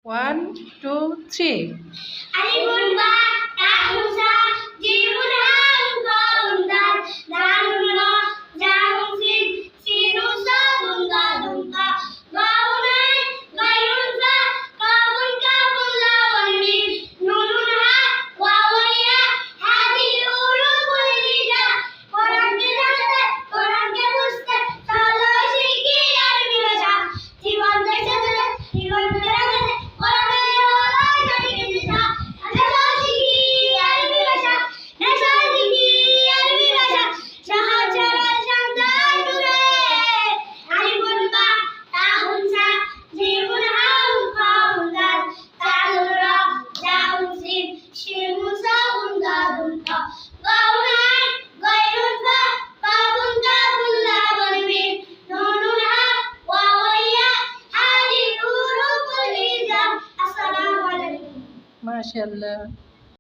1, 2, 3. Alifun ba ta'un sa jimun hang qaun dal dalun ra jamun sin sinun sa dun da dun ka gaun hai gairun fa kafun kafun lawan min nunun ha wawan ya hadi urul kulida Quran ke জানতে Quran ke বুঝতে চলো শিখি আরবি ভাষা জীবন বেঁচে গেলে জীবন বেড়ে গেলে MashaAllah.